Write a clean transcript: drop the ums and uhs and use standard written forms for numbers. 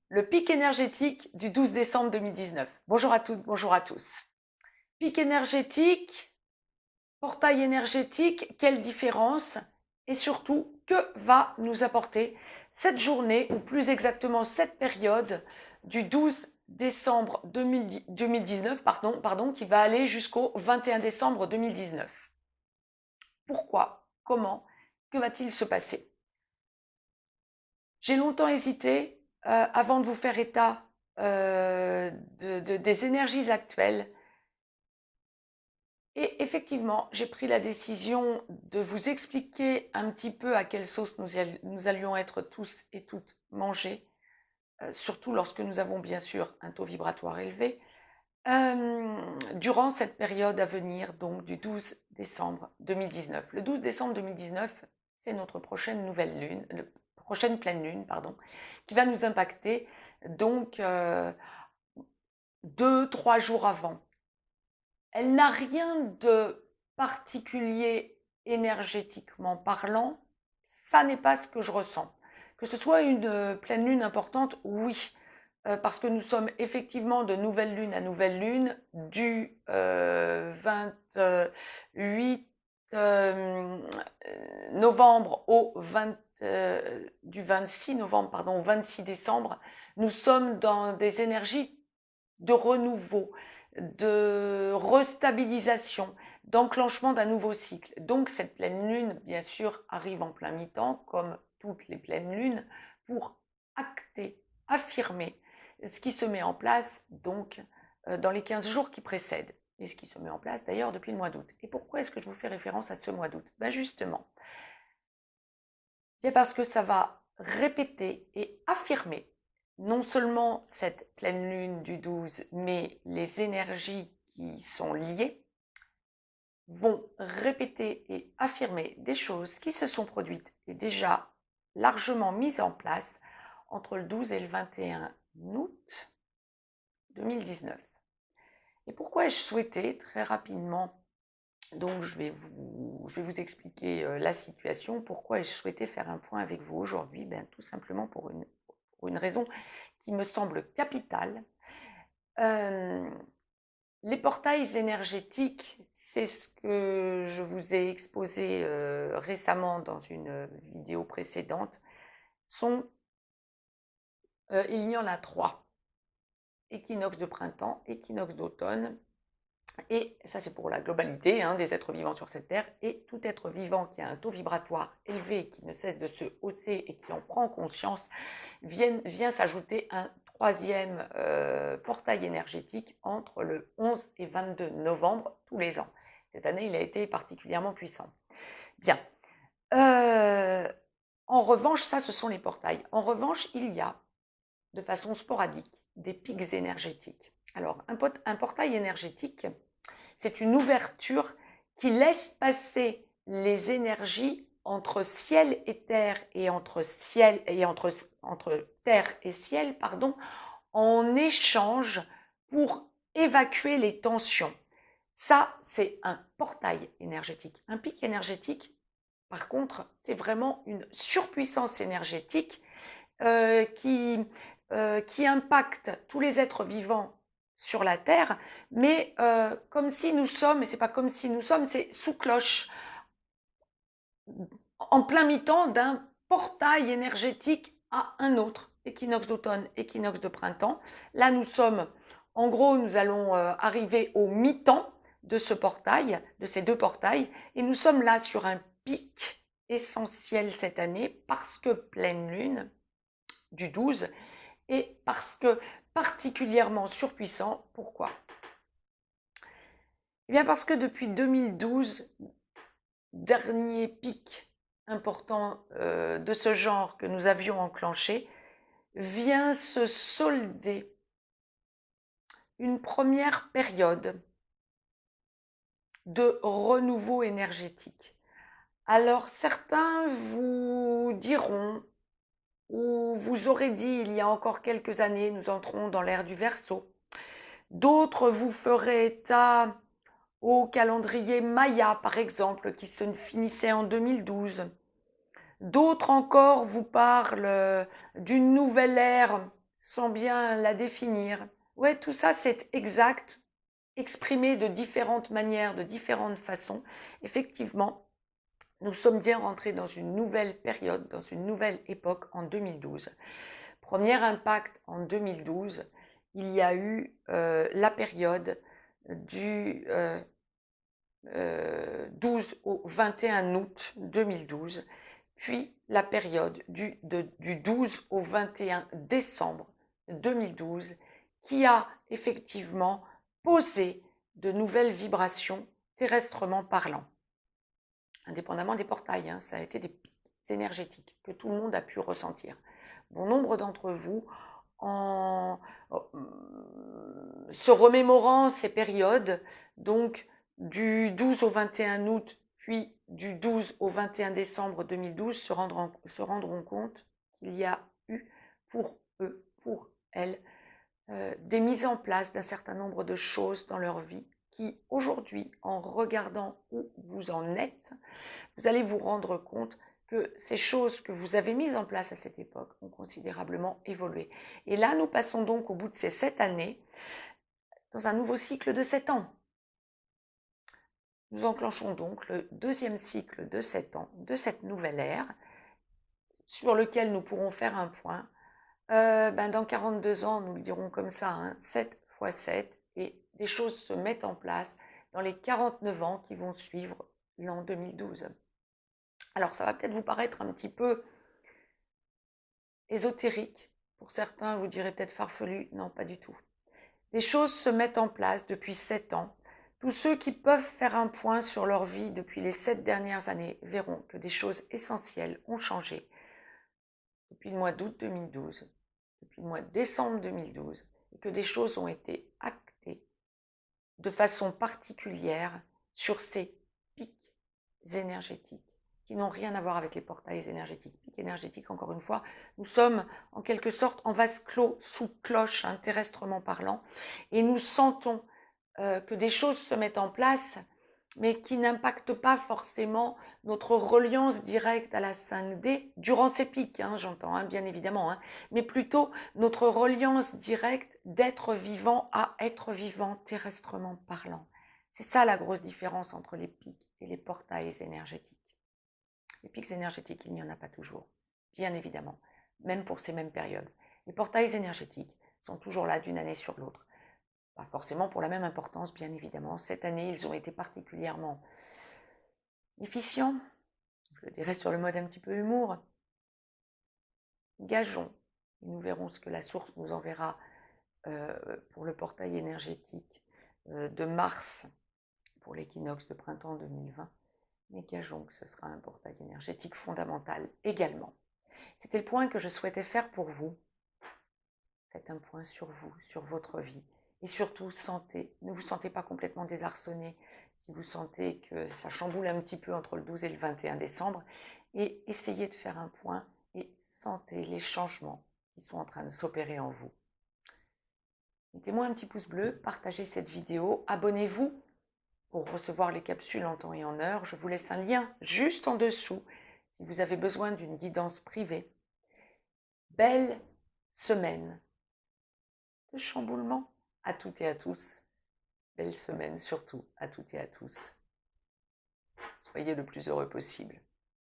Le pic énergétique du 12 décembre 2019. Bonjour à toutes, bonjour à tous. Pic énergétique, portail énergétique, quelle différence? Et surtout, que va nous apporter cette journée, ou plus exactement cette période du 12 décembre 2019, qui va aller jusqu'au 21 décembre 2019. Pourquoi? Comment? Que va-t-il se passer? J'ai longtemps hésité avant de vous faire état des énergies actuelles. Et effectivement, j'ai pris la décision de vous expliquer un petit peu à quelle sauce nous allions être tous et toutes mangés, surtout lorsque nous avons bien sûr un taux vibratoire élevé, durant cette période à venir, donc du 12 décembre 2019. Le 12 décembre 2019, c'est notre prochaine nouvelle lune, prochaine pleine lune, pardon, qui va nous impacter donc 2-3 jours avant. Elle n'a rien de particulier énergétiquement parlant, ça n'est pas ce que je ressens. Que ce soit une pleine lune importante, oui, parce que nous sommes effectivement de nouvelle lune à nouvelle lune, du 28 novembre du 26 novembre au 26 décembre. Nous sommes dans des énergies de renouveau, de restabilisation, d'enclenchement d'un nouveau cycle. Donc cette pleine lune, bien sûr, arrive en plein mi-temps, comme toutes les pleines lunes, pour acter, affirmer ce qui se met en place donc dans les 15 jours qui précèdent, et ce qui se met en place d'ailleurs depuis le mois d'août. Et pourquoi est-ce que je vous fais référence à ce mois d'août? Ben justement, parce que ça va répéter et affirmer non seulement cette pleine lune du 12, mais les énergies qui sont liées vont répéter et affirmer des choses qui se sont produites et déjà largement mises en place entre le 12 et le 21 août 2019. Et pourquoi ai-je souhaité très rapidement, donc je vais vous expliquer la situation, pourquoi ai-je souhaité faire un point avec vous aujourd'hui? Ben, tout simplement pour une raison qui me semble capitale. Les portails énergétiques, c'est ce que je vous ai exposé récemment dans une vidéo précédente, il y en a 3. Équinoxe de printemps, équinoxe d'automne, et ça c'est pour la globalité des êtres vivants sur cette terre, et tout être vivant qui a un taux vibratoire élevé, qui ne cesse de se hausser et qui en prend conscience, vient s'ajouter un troisième portail énergétique entre le 11 et 22 novembre tous les ans. Cette année, il a été particulièrement puissant. Bien. En revanche, ça, ce sont les portails. En revanche, il y a, de façon sporadique, des pics énergétiques. Alors, un portail énergétique, c'est une ouverture qui laisse passer les énergies entre ciel et terre et entre terre et ciel, en échange pour évacuer les tensions. Ça, c'est un portail énergétique. Un pic énergétique, par contre, c'est vraiment une surpuissance énergétique qui impacte tous les êtres vivants sur la Terre, mais comme si nous sommes, et c'est pas comme si nous sommes, c'est sous cloche, en plein mi-temps d'un portail énergétique à un autre, équinoxe d'automne, équinoxe de printemps. Là, nous sommes, en gros, nous allons arriver au mi-temps de ce portail, de ces deux portails, et nous sommes là sur un pic essentiel cette année, parce que pleine lune du 12, et parce que particulièrement surpuissant. Pourquoi? Eh bien parce que depuis 2012, dernier pic important de ce genre que nous avions enclenché, vient se solder une première période de renouveau énergétique. Alors certains vous diront, ou vous aurez dit il y a encore quelques années, nous entrons dans l'ère du Verseau. D'autres vous feraient état au calendrier Maya, par exemple, qui se finissait en 2012. D'autres encore vous parlent d'une nouvelle ère sans bien la définir. Ouais, tout ça, c'est exact, exprimé de différentes manières, de différentes façons. Effectivement, nous sommes bien rentrés dans une nouvelle période, dans une nouvelle époque en 2012. Premier impact en 2012, il y a eu la période du 12 au 21 août 2012, puis la période du 12 au 21 décembre 2012, qui a effectivement posé de nouvelles vibrations terrestrement parlant. Indépendamment des portails, hein, ça a été des pics énergétiques que tout le monde a pu ressentir. Bon nombre d'entre vous, en se remémorant ces périodes, donc du 12 au 21 août, puis du 12 au 21 décembre 2012, se rendront compte qu'il y a eu pour eux, pour elles, des mises en place d'un certain nombre de choses dans leur vie qui, aujourd'hui, en regardant où vous en êtes, vous allez vous rendre compte que ces choses que vous avez mises en place à cette époque ont considérablement évolué. Et là, nous passons donc au bout de ces 7 années dans un nouveau cycle de 7 ans. Nous enclenchons donc le deuxième cycle de 7 ans de cette nouvelle ère sur lequel nous pourrons faire un point. Dans 42 ans, nous le dirons comme ça, hein, 7 x 7, et des choses se mettent en place dans les 49 ans qui vont suivre l'an 2012. Alors, ça va peut-être vous paraître un petit peu ésotérique. Pour certains, vous direz peut-être farfelu. Non, pas du tout. Des choses se mettent en place depuis 7 ans. Tous ceux qui peuvent faire un point sur leur vie depuis les 7 dernières années verront que des choses essentielles ont changé depuis le mois d'août 2012, depuis le mois de décembre 2012, et que des choses ont été actées de façon particulière sur ces pics énergétiques qui n'ont rien à voir avec les portails énergétiques. Pics énergétiques, encore une fois, nous sommes en quelque sorte en vase clos, sous cloche, hein, terrestrement parlant, et nous sentons que des choses se mettent en place, mais qui n'impactent pas forcément notre reliance directe à la 5D, durant ces pics, hein, j'entends, hein, bien évidemment, hein, mais plutôt notre reliance directe d'être vivant à être vivant terrestrement parlant. C'est ça la grosse différence entre les pics et les portails énergétiques. Les pics énergétiques, il n'y en a pas toujours, bien évidemment, même pour ces mêmes périodes. Les portails énergétiques sont toujours là d'une année sur l'autre. Pas forcément pour la même importance, bien évidemment. Cette année, ils ont été particulièrement efficients. Je le dirais sur le mode un petit peu humour. Gageons, et nous verrons ce que la source nous enverra pour le portail énergétique de mars pour l'équinoxe de printemps 2020. Mais gageons que ce sera un portail énergétique fondamental également. C'était le point que je souhaitais faire pour vous. Faites un point sur vous, sur votre vie. Et surtout, ne vous sentez pas complètement désarçonné si vous sentez que ça chamboule un petit peu entre le 12 et le 21 décembre. Et essayez de faire un point et sentez les changements qui sont en train de s'opérer en vous. Mettez-moi un petit pouce bleu, partagez cette vidéo, abonnez-vous pour recevoir les capsules en temps et en heure. Je vous laisse un lien juste en dessous si vous avez besoin d'une guidance privée. Belle semaine de chamboulement à toutes et à tous. Belle semaine surtout à toutes et à tous. Soyez le plus heureux possible.